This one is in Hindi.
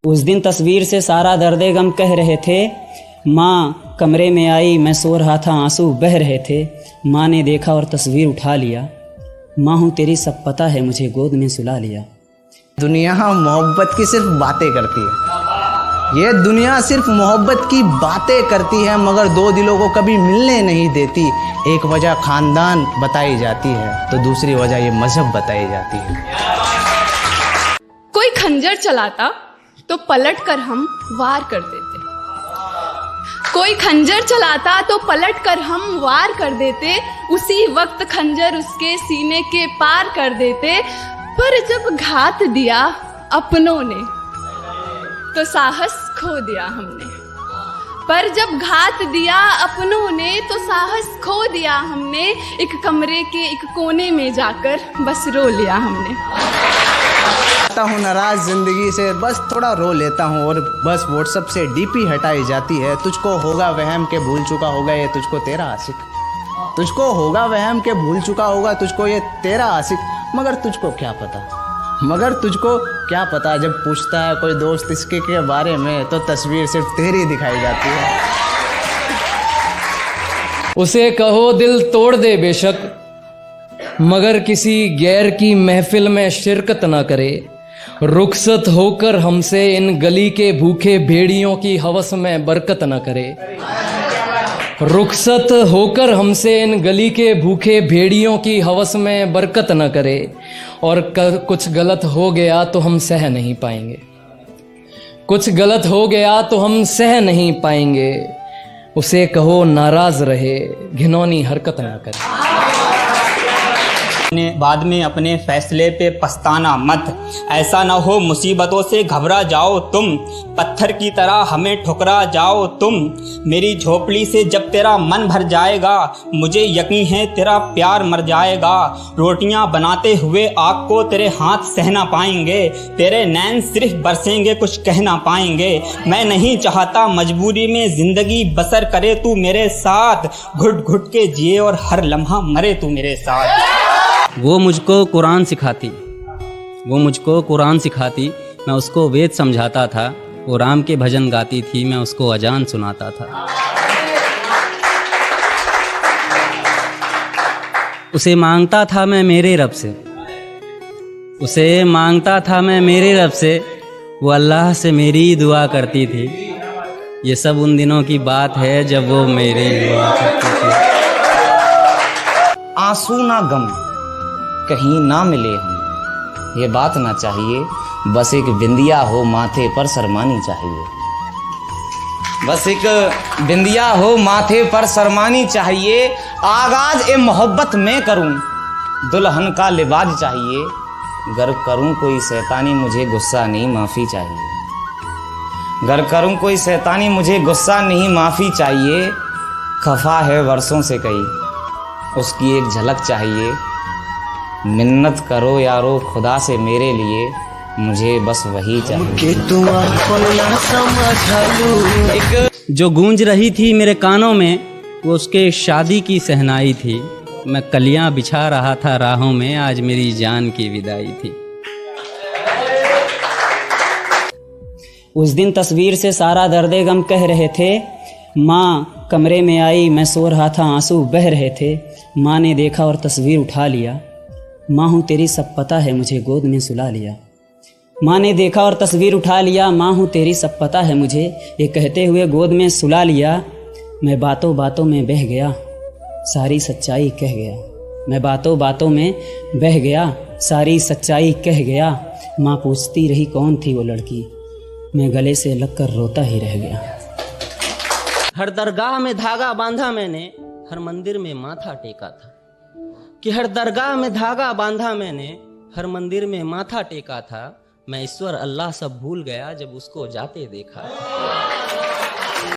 उस दिन तस्वीर से सारा दर्दे गम कह रहे थे। माँ कमरे में आई, मैं सो रहा था, आंसू बह रहे थे। माँ ने देखा और तस्वीर उठा लिया। माँ हूँ तेरी सब पता है, मुझे गोद में सुला लिया। दुनिया मोहब्बत की सिर्फ बातें करती है, ये दुनिया सिर्फ मोहब्बत की बातें करती है, मगर दो दिलों को कभी मिलने नहीं देती। एक वजह खानदान बताई जाती है तो दूसरी वजह ये मजहब बताई जाती है। कोई खंजर चलाता तो पलट कर हम वार कर देते। कोई खंजर चलाता तो पलट कर हम वार कर देते। उसी वक्त खंजर उसके सीने के पार कर देते। पर जब घात दिया अपनों ने तो साहस खो दिया हमने। पर जब घात दिया अपनों ने तो साहस खो दिया हमने। एक कमरे के एक कोने में जाकर बस रो लिया हमने। आता हूँ नाराज जिंदगी से, बस थोड़ा रो लेता हूँ और बस व्हाट्सएप से डीपी हटाई जाती है। तुझको होगा वहम के भूल चुका होगा ये तुझको तेरा आशिक। तुझको होगा वहम के भूल चुका होगा तुझको ये तेरा आशिक। मगर तुझको क्या पता, जब पूछता है कोई दोस्त इसके के बारे में तो तस्वीर सिर्फ तेरी दिखाई जाती है। उसे कहो दिल तोड़ दे बेशक, मगर किसी गैर की महफिल में शिरकत ना करे। रुखसत होकर हमसे इन गली के भूखे भेड़ियों की हवस में बरकत ना करे। रुखसत होकर हमसे इन गली के भूखे भेड़ियों की हवस में बरकत न करे। और कुछ गलत हो गया तो हम सह नहीं पाएंगे। कुछ गलत हो गया तो हम सह नहीं पाएंगे। उसे कहो नाराज रहे, घिनौनी हरकत न करे। बाद में अपने फैसले पे पछताना मत, ऐसा ना हो मुसीबतों से घबरा जाओ तुम। पत्थर की तरह हमें ठुकरा जाओ तुम। मेरी झोपड़ी से जब तेरा मन भर जाएगा, मुझे यकीन है तेरा प्यार मर जाएगा। रोटियां बनाते हुए आग को तेरे हाथ सह ना पाएंगे। तेरे नैन सिर्फ बरसेंगे, कुछ कह ना पाएंगे। मैं नहीं चाहता मजबूरी में जिंदगी बसर करे तू मेरे साथ। घुट घुट के जिए और हर लम्हा मरे तू मेरे साथ। वो मुझको कुरान सिखाती, मैं उसको वेद समझाता था। वो राम के भजन गाती थी, मैं उसको अजान सुनाता था। उसे मांगता था मैं मेरे रब से, वो अल्लाह से मेरी दुआ करती थी। ये सब उन दिनों की बात है जब वो मेरी दुआ करती थी। आंसू ना गम कहीं ना मिले हम, ये बात ना चाहिए। बस एक बिंदिया हो माथे पर शर्मानी चाहिए। बस एक बिंदिया हो माथे पर शर्मानी चाहिए। आगाज ए मोहब्बत में करूं, दुल्हन का लिबाज चाहिए। गर करूं कोई शैतानी मुझे गुस्सा नहीं माफ़ी चाहिए। गर करूं कोई शैतानी मुझे गुस्सा नहीं माफ़ी चाहिए। खफा है वर्षों से कई, उसकी एक झलक चाहिए। मिन्नत करो यारो खुदा से मेरे लिए, मुझे बस वही चाहिए। जो गूंज रही थी मेरे कानों में, वो उसके शादी की सहनाई थी। मैं कलियां बिछा रहा था राहों में, आज मेरी जान की विदाई थी। उस दिन तस्वीर से सारा दर्दे गम कह रहे थे। माँ कमरे में आई, मैं सो रहा था, आंसू बह रहे थे। माँ ने देखा और तस्वीर उठा लिया। माँ हूँ तेरी सब पता है, मुझे गोद में सुला लिया। माँ ने देखा और तस्वीर उठा लिया। माँ हूँ तेरी सब पता है, मुझे ये कहते हुए गोद में सुला लिया। मैं बातों बातों में बह गया, सारी सच्चाई कह गया। मैं बातों बातों में बह गया, सारी सच्चाई कह गया। माँ पूछती रही कौन थी वो लड़की, मैं गले से लगकर रोता ही रह गया। हर दरगाह में धागा बांधा मैंने, हर मंदिर में माथा टेका था। कि हर दरगाह में धागा बांधा मैंने, हर मंदिर में माथा टेका था। मैं ईश्वर अल्लाह सब भूल गया जब उसको जाते देखा।